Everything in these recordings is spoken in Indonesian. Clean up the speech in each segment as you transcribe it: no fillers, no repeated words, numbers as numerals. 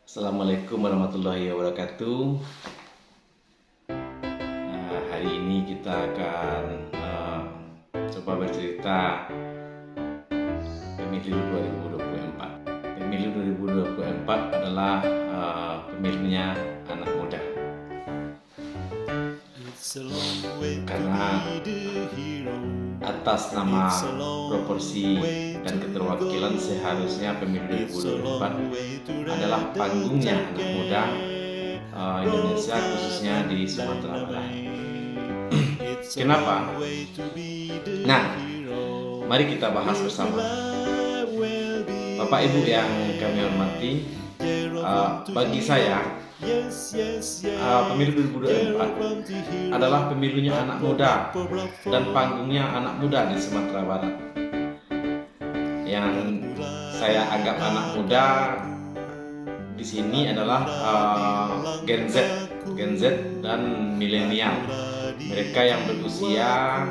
Assalamualaikum warahmatullahi wabarakatuh. Hari ini kita akan coba bercerita pemilu 2024. Pemilu 2024 adalah pemilunya anak muda. Karena atas nama proporsi dan keterwakilan seharusnya pemilu 2024 adalah panggungnya anak muda Indonesia, khususnya di Sumatera Barat. Kenapa? Nah, mari kita bahas bersama. Bapak Ibu yang kami hormati, bagi saya pemilu 2024 adalah pemilunya anak muda dan panggungnya anak muda di Sumatera Barat. Yang saya anggap anak muda di sini adalah Gen Z dan milenial. Mereka yang berusia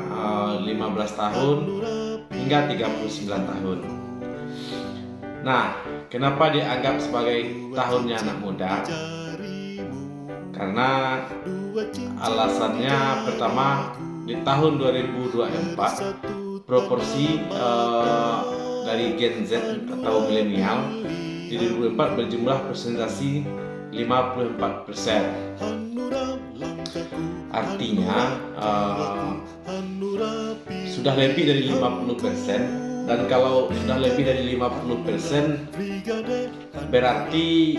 15 tahun hingga 39 tahun. Nah, kenapa dianggap sebagai tahunnya anak muda? Karena alasannya pertama, di tahun 2024 proporsi dari Gen Z atau milenial di 2024 berjumlah presentasi 54%. Artinya sudah lebih dari 50%, dan kalau sudah lebih dari 50% berarti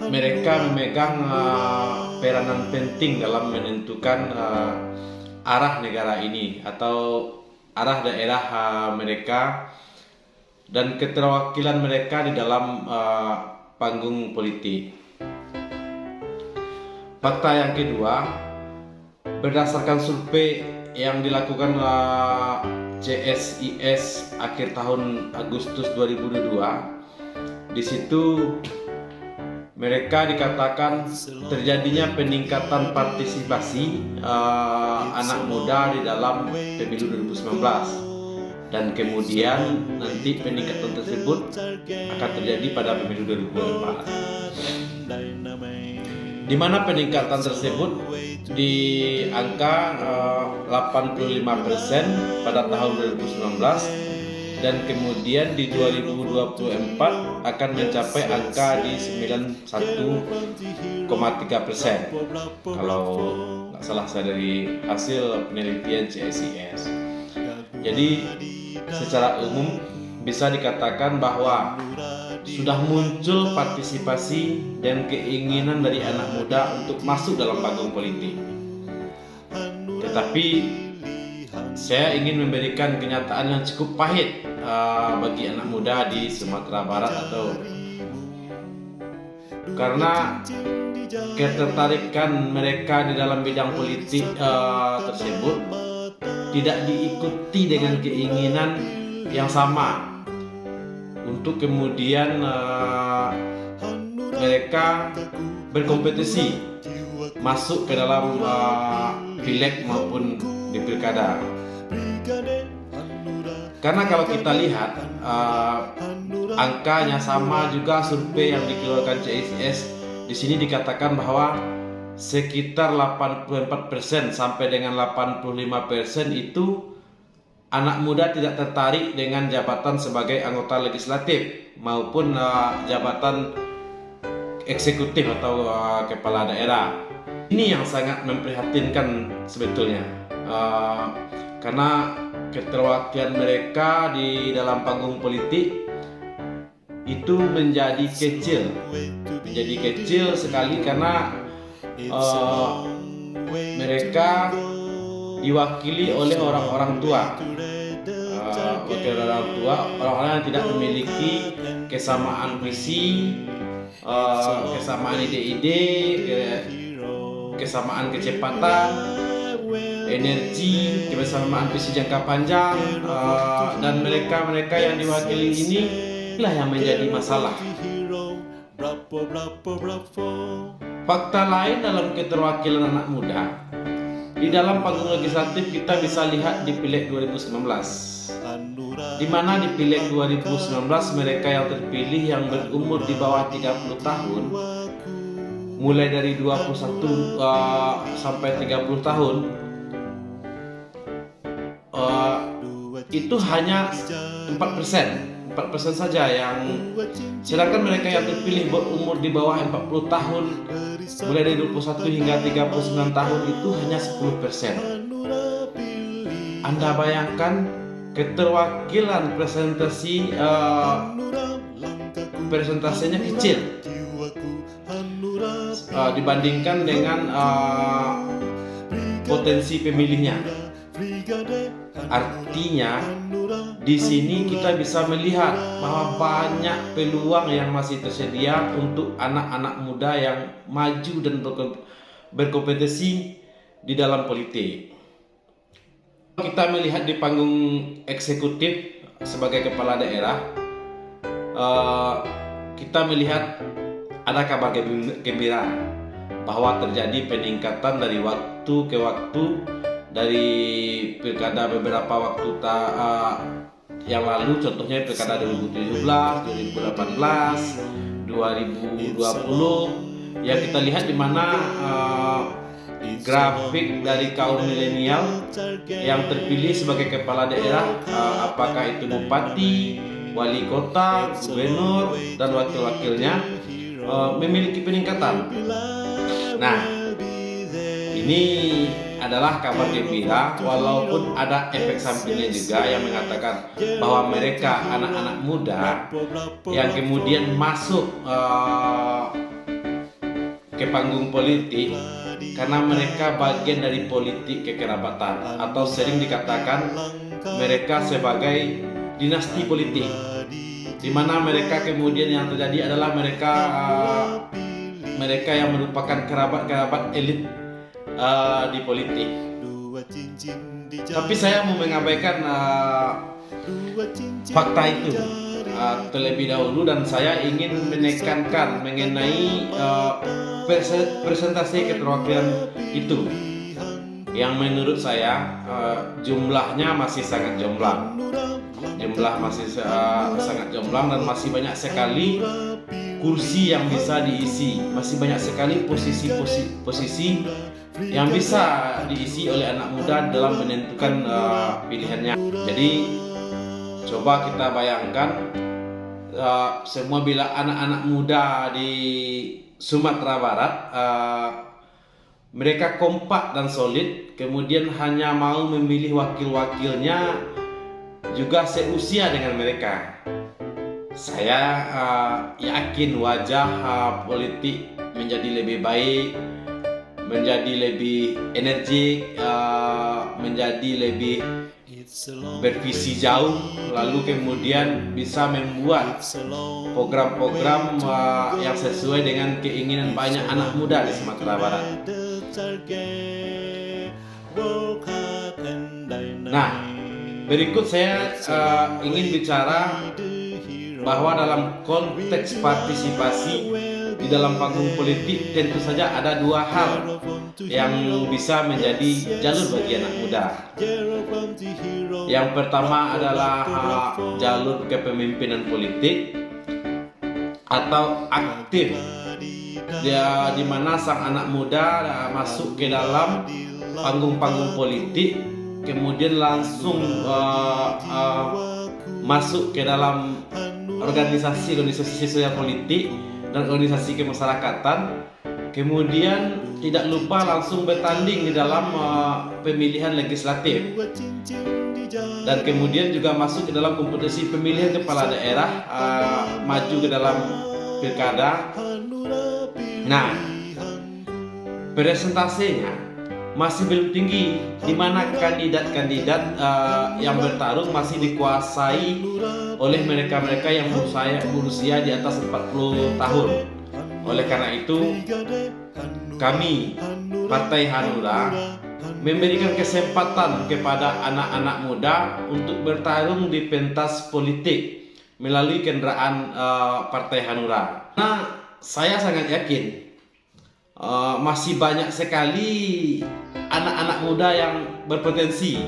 mereka memegang peranan penting dalam menentukan arah negara ini atau arah daerah mereka dan keterwakilan mereka di dalam panggung politik. Fakta yang kedua, berdasarkan survei yang dilakukan CSIS akhir tahun Agustus 2022, di situ mereka dikatakan terjadinya peningkatan partisipasi anak muda di dalam pemilu 2019, dan kemudian nanti peningkatan tersebut akan terjadi pada pemilu 2024, di mana peningkatan tersebut di angka 85% pada tahun 2019, dan kemudian di 2024 akan mencapai angka di 91,3%. Kalau nggak salah saya dari hasil penelitian CSIS. Jadi secara umum bisa dikatakan bahwa sudah muncul partisipasi dan keinginan dari anak muda untuk masuk dalam panggung politik. Tetapi saya ingin memberikan kenyataan yang cukup pahit bagi anak muda di Sumatera Barat, atau karena ketertarikan mereka di dalam bidang politik tersebut tidak diikuti dengan keinginan yang sama untuk kemudian mereka berkompetisi masuk ke dalam pileg maupun di pilkada. Karena kalau kita lihat angkanya sama juga survei yang dikeluarkan CSIS, di sini dikatakan bahwa sekitar 84% sampai dengan 85% itu anak muda tidak tertarik dengan jabatan sebagai anggota legislatif maupun jabatan eksekutif atau kepala daerah. Ini yang sangat memprihatinkan sebetulnya, karena keterwakilan mereka di dalam panggung politik itu menjadi kecil sekali, karena mereka diwakili oleh orang-orang tua, orang-orang yang tidak memiliki kesamaan visi, kesamaan ide-ide, kesamaan kecepatan, energi, kesamaan visi jangka panjang, dan mereka yang diwakili ini lah yang menjadi masalah. Fakta lain dalam keterwakilan anak muda di dalam panggung legislatif kita bisa lihat di Pileg 2019. di mana di Pileg 2019 mereka yang terpilih yang berumur di bawah 30 tahun, mulai dari 21 sampai 30 tahun, itu hanya 4% saja yang, sedangkan mereka yang terpilih berumur di bawah 40 tahun, mulai dari 21 hingga 39 tahun, itu hanya 10%. Anda bayangkan keterwakilan presentasinya kecil dibandingkan dengan potensi pemilihnya. Artinya di sini kita bisa melihat bahwa banyak peluang yang masih tersedia untuk anak-anak muda yang maju dan berkompetisi di dalam politik. Kita melihat di panggung eksekutif sebagai kepala daerah, kita melihat ada kabar gembira bahwa terjadi peningkatan dari waktu ke waktu, dari pilkada beberapa waktu yang lalu, contohnya pilkada 2017, 2018, 2020, yang kita lihat di mana grafik dari kaum milenial yang terpilih sebagai kepala daerah, apakah itu bupati, wali kota, gubernur, dan wakil-wakilnya, memiliki peningkatan. Nah, ini adalah kabar gembira, walaupun ada efek sampingnya juga yang mengatakan bahwa mereka anak-anak muda yang kemudian masuk ke panggung politik karena mereka bagian dari politik kekerabatan, atau sering dikatakan mereka sebagai dinasti politik, di mana mereka kemudian yang terjadi adalah mereka yang merupakan kerabat-kerabat elit di politik. Tapi saya mau mengabaikan fakta itu terlebih dahulu, dan saya ingin menekankan mengenai presentasi keterwakilan itu yang menurut saya jumlahnya masih sangat jomplang. Dan masih banyak sekali kursi yang bisa diisi, masih banyak sekali posisi yang bisa diisi oleh anak muda dalam menentukan pilihannya. Jadi coba kita bayangkan semua bila anak-anak muda di Sumatera Barat mereka kompak dan solid, kemudian hanya mau memilih wakil-wakilnya juga seusia dengan mereka. Saya yakin wajah politik menjadi lebih baik, menjadi lebih energik, menjadi lebih bervisi jauh, lalu kemudian bisa membuat program-program yang sesuai dengan keinginan banyak anak muda di Sumatera Barat. Nah, berikut saya ingin bicara bahwa dalam konteks partisipasi di dalam panggung politik tentu saja ada dua hal yang bisa menjadi jalur bagi anak muda. Yang pertama adalah jalur kepemimpinan politik atau aktif, di mana sang anak muda masuk ke dalam panggung-panggung politik, kemudian langsung masuk ke dalam organisasi sosial politik dan organisasi kemasyarakatan, kemudian tidak lupa langsung bertanding di dalam pemilihan legislatif, dan kemudian juga masuk ke dalam kompetisi pemilihan kepala daerah, maju ke dalam pilkada. Nah, presentasinya masih belum tinggi, di mana kandidat-kandidat yang bertarung masih dikuasai oleh mereka-mereka yang berusia di atas 40 tahun. Oleh karena itu, kami Partai Hanura memberikan kesempatan kepada anak-anak muda untuk bertarung di pentas politik melalui kendaraan Partai Hanura. Nah, saya sangat yakin masih banyak sekali anak-anak muda yang berpotensi,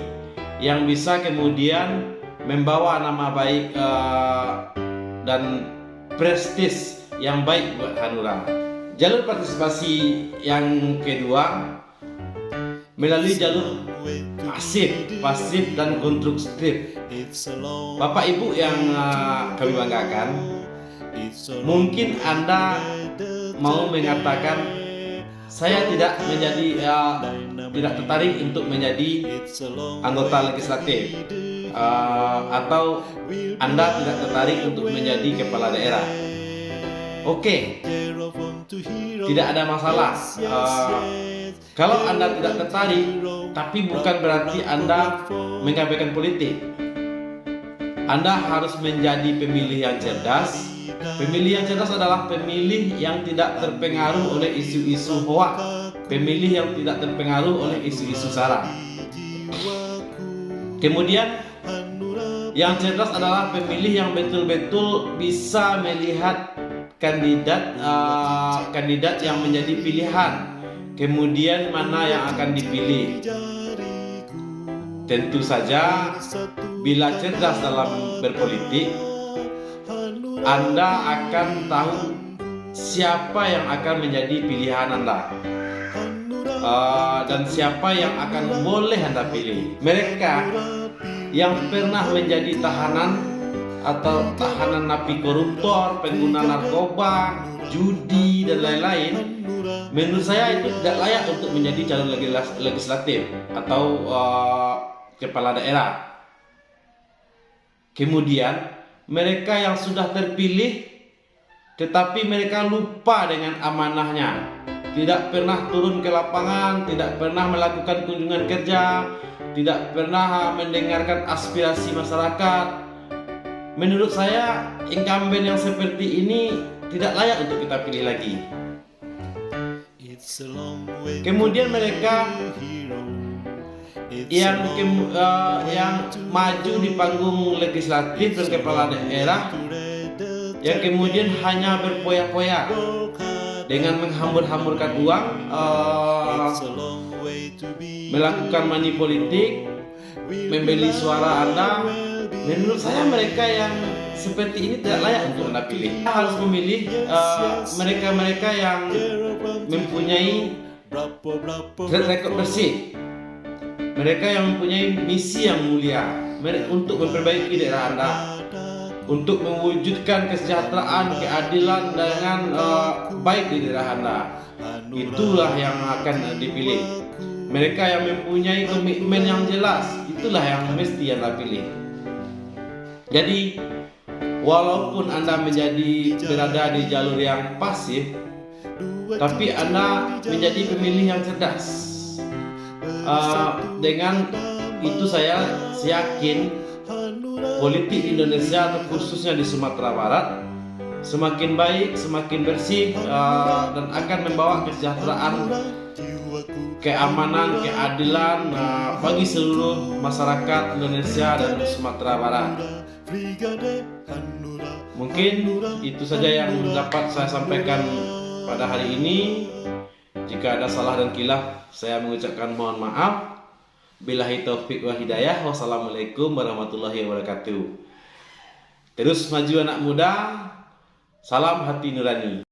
yang bisa kemudian membawa nama baik dan prestis yang baik buat Hanura. Jalur partisipasi yang kedua melalui jalur pasif dan konstruktif. Bapak Ibu yang kami banggakan, mungkin Anda mau mengatakan saya tidak tertarik untuk menjadi anggota legislatif, atau Anda tidak tertarik untuk menjadi kepala daerah. Oke, tidak ada masalah. Kalau Anda tidak tertarik, tapi bukan berarti Anda mengabaikan politik. Anda harus menjadi pemilih yang cerdas. Pemilih yang cerdas adalah pemilih yang tidak terpengaruh oleh isu-isu hoak, pemilih yang tidak terpengaruh oleh isu-isu sara. Kemudian yang cerdas adalah pemilih yang betul-betul bisa melihat kandidat yang menjadi pilihan, kemudian mana yang akan dipilih. Tentu saja bila cerdas dalam berpolitik, Anda akan tahu siapa yang akan menjadi pilihan Anda, dan siapa yang akan boleh Anda pilih. Mereka yang pernah menjadi tahanan atau tahanan napi koruptor, pengguna narkoba, judi dan lain-lain, menurut saya itu tidak layak untuk menjadi calon legislatif atau kepala daerah. Kemudian mereka yang sudah terpilih tetapi mereka lupa dengan amanahnya, tidak pernah turun ke lapangan, tidak pernah melakukan kunjungan kerja, tidak pernah mendengarkan aspirasi masyarakat. Menurut saya incumbent yang seperti ini tidak layak untuk kita pilih lagi. Kemudian mereka yang maju di panggung legislatif dan kepala daerah, yang kemudian hanya berpoya-poya dengan menghambur-hamburkan uang, melakukan money politik, membeli suara Anda. Menurut saya mereka yang seperti ini tidak layak untuk Anda pilih. Anda harus memilih mereka-mereka yang mempunyai track record bersih, mereka yang mempunyai misi yang mulia untuk memperbaiki daerah Anda, untuk mewujudkan kesejahteraan, keadilan dengan baik di daerah Anda. Itulah yang akan dipilih. Mereka yang mempunyai komitmen yang jelas, itulah yang mesti Anda pilih. Jadi walaupun Anda berada di jalur yang pasif, tapi Anda menjadi pemilih yang cerdas. Dengan itu saya yakin politik Indonesia atau khususnya di Sumatera Barat semakin baik, semakin bersih, dan akan membawa kesejahteraan, keamanan, keadilan bagi seluruh masyarakat Indonesia dan Sumatera Barat. Mungkin itu saja yang dapat saya sampaikan pada hari ini. Jika ada salah dan khilaf, saya mengucapkan mohon maaf. Billahi taufik wa hidayah. Wassalamualaikum warahmatullahi wabarakatuh. Terus maju anak muda. Salam hati nurani.